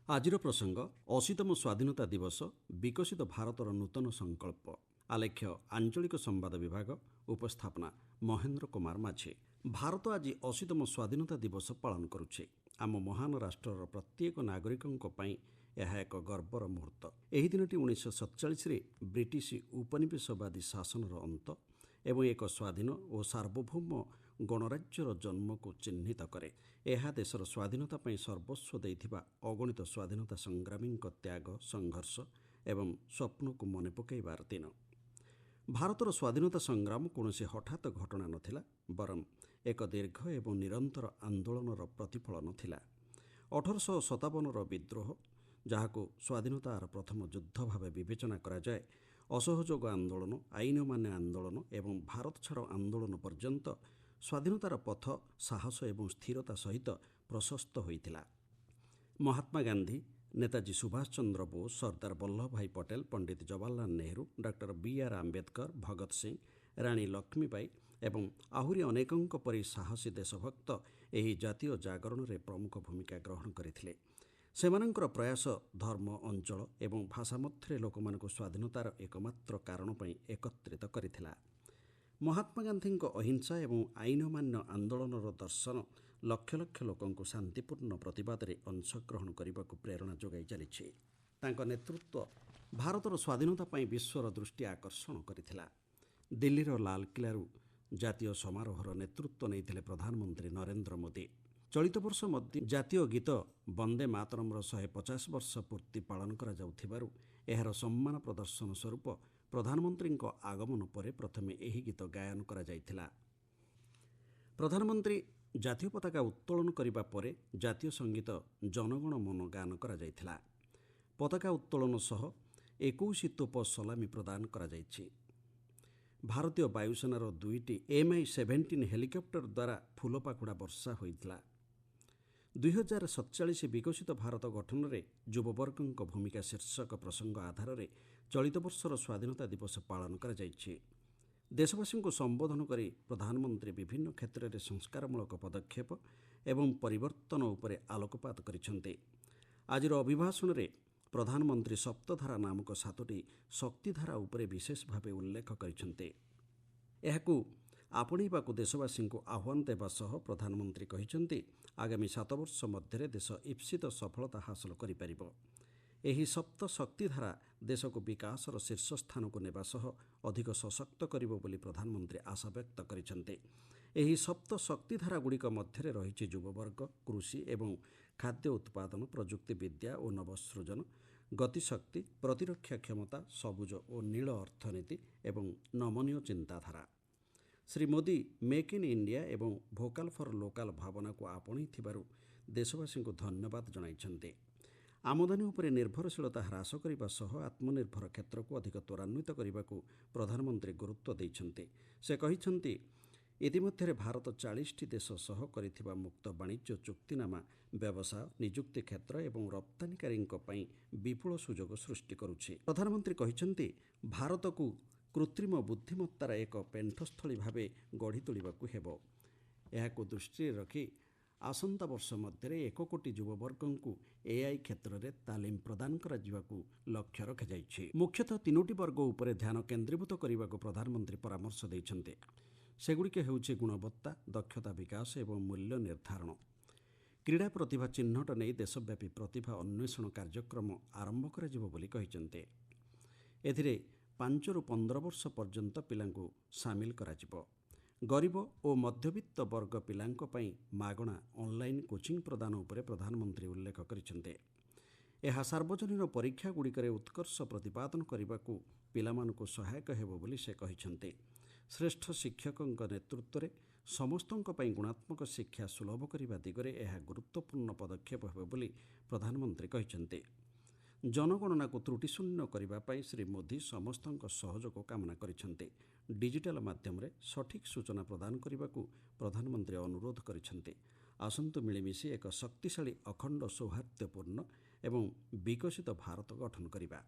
ଆଜିର ପ୍ରସଙ୍ଗ 80ତମ ସ୍ୱାଧୀନତା ଦିବସ ବିକଶିତ ଭାରତର ନୂତନ ସଂକଳ୍ପ। ଆଲେଖ୍ୟ ଆଞ୍ଚଳିକ ସମ୍ବାଦ ବିଭାଗ। ଉପସ୍ଥାପନା ମହେନ୍ଦ୍ର କୁମାର ମାଝୀ। ଭାରତ ଆଜି 80ତମ ସ୍ୱାଧୀନତା ଦିବସ ପାଳନ କରୁଛି। ଆମ ମହାନ ରାଷ୍ଟ୍ରର ପ୍ରତ୍ୟେକ ନାଗରିକଙ୍କ ପାଇଁ ଏହା ଏକ ଗର୍ବର ମୁହୂର୍ତ୍ତ। ଏହି ଦିନଟି 1947ରେ ବ୍ରିଟିଶ ଉପନିବେଶବାଦୀ ଶାସନର ଅନ୍ତ ଏବଂ ଏକ ସ୍ୱାଧୀନ ଓ ସାର୍ବଭୌମ ଗଣରାଜ୍ୟର ଜନ୍ମକୁ ଚିହ୍ନିତ କରେ। ଏହା ଦେଶର ସ୍ୱାଧୀନତା ପାଇଁ ସର୍ବସ୍ୱ ଦେଇଥିବା ଅଗଣିତ ସ୍ୱାଧୀନତା ସଂଗ୍ରାମୀଙ୍କ ତ୍ୟାଗ, ସଂଘର୍ଷ ଏବଂ ସ୍ୱପ୍ନକୁ ମନେ ପକାଇବାର ଦିନ। ଭାରତର ସ୍ୱାଧୀନତା ସଂଗ୍ରାମ କୌଣସି ହଠାତ୍ ଘଟଣା ନଥିଲା, ବରଂ ଏକ ଦୀର୍ଘ ଏବଂ ନିରନ୍ତର ଆନ୍ଦୋଳନର ପ୍ରତିଫଳନ ଥିଲା। 1857ର ବିଦ୍ରୋହ, ଯାହାକୁ ସ୍ୱାଧୀନତାର ପ୍ରଥମ ଯୁଦ୍ଧ ଭାବେ ବିବେଚନା କରାଯାଏ, ଅସହଯୋଗ ଆନ୍ଦୋଳନ, ଆଇନ ଅମାନ୍ୟ ଆନ୍ଦୋଳନ ଏବଂ ଭାରତ ଛାଡ଼ ଆନ୍ଦୋଳନ ପର୍ଯ୍ୟନ୍ତ ସ୍ୱାଧୀନତାର ପଥ ସାହସ ଏବଂ ସ୍ଥିରତା ସହିତ ପ୍ରଶସ୍ତ ହୋଇଥିଲା। Mahatma Gandhi, Netaji Subhash Chandra Bose, Sardar Vallabhbhai Patel, Pandit Jawaharlal Nehru, doctor B.R. ଆମ୍ବେଦକର, ଭଗତ ସିଂ, ରାଣୀ ଲକ୍ଷ୍ମୀବାଇ ଏବଂ ଆହୁରି ଅନେକଙ୍କ ପରି ସାହସୀ ଦେଶଭକ୍ତ ଏହି ଜାତୀୟ ଜାଗରଣରେ ପ୍ରମୁଖ ଭୂମିକା ଗ୍ରହଣ କରିଥିଲେ। ସେମାନଙ୍କର ପ୍ରୟାସ ଧର୍ମ, ଅଞ୍ଚଳ ଏବଂ ଭାଷା ମଧ୍ୟରେ ଲୋକମାନଙ୍କୁ ସ୍ୱାଧୀନତାର ଏକମାତ୍ର କାରଣ ପାଇଁ ଏକତ୍ରିତ କରିଥିଲା। ମହାତ୍ମା ଗାନ୍ଧୀଙ୍କ ଅହିଂସା ଏବଂ ଆଇନ ଅମାନ୍ୟ ଆନ୍ଦୋଳନର ଦର୍ଶନ ଲକ୍ଷ ଲକ୍ଷ ଲୋକଙ୍କୁ ଶାନ୍ତିପୂର୍ଣ୍ଣ ପ୍ରତିବାଦରେ ଅଂଶଗ୍ରହଣ କରିବାକୁ ପ୍ରେରଣା ଯୋଗାଇ ଚାଲିଛି। ତାଙ୍କ ନେତୃତ୍ୱ ଭାରତର ସ୍ୱାଧୀନତା ପାଇଁ ବିଶ୍ୱର ଦୃଷ୍ଟି ଆକର୍ଷଣ କରିଥିଲା। ଦିଲ୍ଲୀର ଲାଲକିଲ୍ଲାରୁ ଜାତୀୟ ସମାରୋହର ନେତୃତ୍ୱ ନେଇଥିଲେ ପ୍ରଧାନମନ୍ତ୍ରୀ ନରେନ୍ଦ୍ର ମୋଦି। ଚଳିତ ବର୍ଷ ମଧ୍ୟ ଜାତୀୟ ଗୀତ ବନ୍ଦେ ମାତରମର 150 ବର୍ଷ ପୂର୍ତ୍ତି ପାଳନ କରାଯାଉଥିବାରୁ ଏହାର ସମ୍ମାନ ପ୍ରଦର୍ଶନ ସ୍ୱରୂପ ପ୍ରଧାନମନ୍ତ୍ରୀଙ୍କ ଆଗମନ ପରେ ପ୍ରଥମେ ଏହି ଗୀତ ଗାୟନ କରାଯାଇଥିଲା। ପ୍ରଧାନମନ୍ତ୍ରୀ ଜାତୀୟ ପତାକା ଉତ୍ତୋଳନ କରିବା ପରେ ଜାତୀୟ ସଙ୍ଗୀତ ଜନଗଣ ମନ ଗାନ କରାଯାଇଥିଲା। ପତାକା ଉତ୍ତୋଳନ ସହ 21 ତୋପ ସଲାମି ପ୍ରଦାନ କରାଯାଇଛି। ଭାରତୀୟ ବାୟୁସେନାର 2ଟି Mi-17 ହେଲିକପ୍ଟର ଦ୍ୱାରା ଫୁଲପାଖୁଡ଼ା ବର୍ଷା ହୋଇଥିଲା। 2047 ବିକଶିତ ଭାରତ ଗଠନରେ ଯୁବବର୍ଗଙ୍କ ଭୂମିକା ଶୀର୍ଷକ ପ୍ରସଙ୍ଗ ଆଧାରରେ ଚଳିତ ବର୍ଷର ସ୍ୱାଧୀନତା ଦିବସ ପାଳନ କରାଯାଇଛି। ଦେଶବାସୀଙ୍କୁ ସମ୍ବୋଧନ କରି ପ୍ରଧାନମନ୍ତ୍ରୀ ବିଭିନ୍ନ କ୍ଷେତ୍ରରେ ସଂସ୍କାରମୂଳକ ପଦକ୍ଷେପ ଏବଂ ପରିବର୍ତ୍ତନ ଉପରେ ଆଲୋକପାତ କରିଛନ୍ତି। ଆଜିର ଅଭିଭାଷଣରେ ପ୍ରଧାନମନ୍ତ୍ରୀ ସପ୍ତଧାରା ନାମକ 7ଟି ଶକ୍ତିଧାରା ଉପରେ ବିଶେଷ ଭାବେ ଉଲ୍ଲେଖ କରିଛନ୍ତି। ଏହାକୁ ଆପଣେଇବାକୁ ଦେଶବାସୀଙ୍କୁ ଆହ୍ୱାନ ଦେବା ସହ ପ୍ରଧାନମନ୍ତ୍ରୀ କହିଛନ୍ତି, ଆଗାମୀ 7 ବର୍ଷ ମଧ୍ୟରେ ଦେଶ ଇପ୍ସିତ ସଫଳତା ହାସଲ କରିପାରିବ। ଏହି ସପ୍ତ ଶକ୍ତିଧାରା ଦେଶକୁ ବିକାଶର ଶୀର୍ଷସ୍ଥାନକୁ ନେବା ସହ ଅଧିକ ସଶକ୍ତ କରିବ ବୋଲି ପ୍ରଧାନମନ୍ତ୍ରୀ ଆଶାବ୍ୟକ୍ତ କରିଛନ୍ତି। ଏହି ସପ୍ତ ଶକ୍ତିଧାରାଗୁଡ଼ିକ ମଧ୍ୟରେ ରହିଛି ଯୁବବର୍ଗ, କୃଷି ଏବଂ ଖାଦ୍ୟ ଉତ୍ପାଦନ, ପ୍ରଯୁକ୍ତିବିଦ୍ୟା ଓ ନବସୃଜନ, ଗତିଶକ୍ତି, ପ୍ରତିରକ୍ଷା କ୍ଷମତା, ସବୁଜ ଓ ନୀଳ ଅର୍ଥନୀତି ଏବଂ ନମନୀୟ ଚିନ୍ତାଧାରା। Shri Modi make in India ଏବଂ ଭୋକାଲ୍ ଫର୍ ଲୋକାଲ୍ ଭାବନାକୁ ଆପଣେଇଥିବାରୁ ଦେଶବାସୀଙ୍କୁ ଧନ୍ୟବାଦ ଜଣାଇଛନ୍ତି। ଆମଦାନୀ ଉପରେ ନିର୍ଭରଶୀଳତା ହ୍ରାସ କରିବା ସହ ଆତ୍ମନିର୍ଭର କ୍ଷେତ୍ରକୁ ଅଧିକ ତ୍ୱରାନ୍ୱିତ କରିବାକୁ ପ୍ରଧାନମନ୍ତ୍ରୀ ଗୁରୁତ୍ୱ ଦେଇଛନ୍ତି। ସେ କହିଛନ୍ତି, ଇତିମଧ୍ୟରେ ଭାରତ 40ଟି ଦେଶ ସହ କରିଥିବା ମୁକ୍ତ ବାଣିଜ୍ୟ ଚୁକ୍ତିନାମା ବ୍ୟବସାୟ, ନିଯୁକ୍ତି କ୍ଷେତ୍ର ଏବଂ ରପ୍ତାନିକାରୀଙ୍କ ପାଇଁ ବିପୁଳ ସୁଯୋଗ ସୃଷ୍ଟି କରୁଛି। ପ୍ରଧାନମନ୍ତ୍ରୀ କହିଛନ୍ତି, ଭାରତକୁ କୃତ୍ରିମ ବୁଦ୍ଧିମତ୍ତାର ଏକ ପେଣ୍ଠସ୍ଥଳୀ ଭାବେ ଗଢ଼ି ତୋଳିବାକୁ ହେବ। ଏହାକୁ ଦୃଷ୍ଟିରେ ରଖି ଆସନ୍ତା ବର୍ଷ ମଧ୍ୟରେ 1 କୋଟି ଯୁବବର୍ଗଙ୍କୁ AI କ୍ଷେତ୍ରରେ ତାଲିମ ପ୍ରଦାନ କରାଯିବାକୁ ଲକ୍ଷ୍ୟ ରଖାଯାଇଛି। ମୁଖ୍ୟତଃ 3ଟି ବର୍ଗ ଉପରେ ଧ୍ୟାନ କେନ୍ଦ୍ରୀଭୂତ କରିବାକୁ ପ୍ରଧାନମନ୍ତ୍ରୀ ପରାମର୍ଶ ଦେଇଛନ୍ତି। ସେଗୁଡ଼ିକ ହେଉଛି ଗୁଣବତ୍ତା, ଦକ୍ଷତା ବିକାଶ ଏବଂ ମୂଲ୍ୟ ନିର୍ଦ୍ଧାରଣ। କ୍ରୀଡ଼ା ପ୍ରତିଭା ଚିହ୍ନଟ ନେଇ ଦେଶବ୍ୟାପୀ ପ୍ରତିଭା ଅନ୍ୱେଷଣ କାର୍ଯ୍ୟକ୍ରମ ଆରମ୍ଭ କରାଯିବ ବୋଲି କହିଛନ୍ତି। ଏଥିରେ 5ରୁ 15 ବର୍ଷ ପର୍ଯ୍ୟନ୍ତ ପିଲାଙ୍କୁ ସାମିଲ କରାଯିବ। ଗରିବ ଓ ମଧ୍ୟବିତ୍ତ ବର୍ଗ ପିଲାଙ୍କ ପାଇଁ ମାଗଣା ଅନଲାଇନ୍ କୋଚିଂ ପ୍ରଦାନ ଉପରେ ପ୍ରଧାନମନ୍ତ୍ରୀ ଉଲ୍ଲେଖ କରିଛନ୍ତି। ଏହା ସାର୍ବଜନୀନ ପରୀକ୍ଷାଗୁଡ଼ିକରେ ଉତ୍କର୍ଷ ପ୍ରତିପାଦନ କରିବାକୁ ପିଲାମାନଙ୍କୁ ସହାୟକ ହେବ ବୋଲି ସେ କହିଛନ୍ତି। ଶ୍ରେଷ୍ଠ ଶିକ୍ଷକଙ୍କ ନେତୃତ୍ୱରେ ସମସ୍ତଙ୍କ ପାଇଁ ଗୁଣାତ୍ମକ ଶିକ୍ଷା ସୁଲଭ କରିବା ଦିଗରେ ଏହା ଗୁରୁତ୍ୱପୂର୍ଣ୍ଣ ପଦକ୍ଷେପ ହେବ ବୋଲି ପ୍ରଧାନମନ୍ତ୍ରୀ କହିଛନ୍ତି। ଜନଗଣନାକୁ ତ୍ରୁଟିଶୂନ୍ୟ କରିବା ପାଇଁ ଶ୍ରୀ ମୋଦି ସମସ୍ତଙ୍କ ସହଯୋଗ କାମନା କରିଛନ୍ତି। ଡିଜିଟାଲ ମାଧ୍ୟମରେ ସଠିକ୍ ସୂଚନା ପ୍ରଦାନ କରିବାକୁ ପ୍ରଧାନମନ୍ତ୍ରୀ ଅନୁରୋଧ କରିଛନ୍ତି। ଆସନ୍ତୁ ମିଳିମିଶି ଏକ ଶକ୍ତିଶାଳୀ, ଅଖଣ୍ଡ, ସୌହାର୍ଦ୍ଦ୍ୟପୂର୍ଣ୍ଣ ଏବଂ ବିକଶିତ ଭାରତ ଗଠନ କରିବା।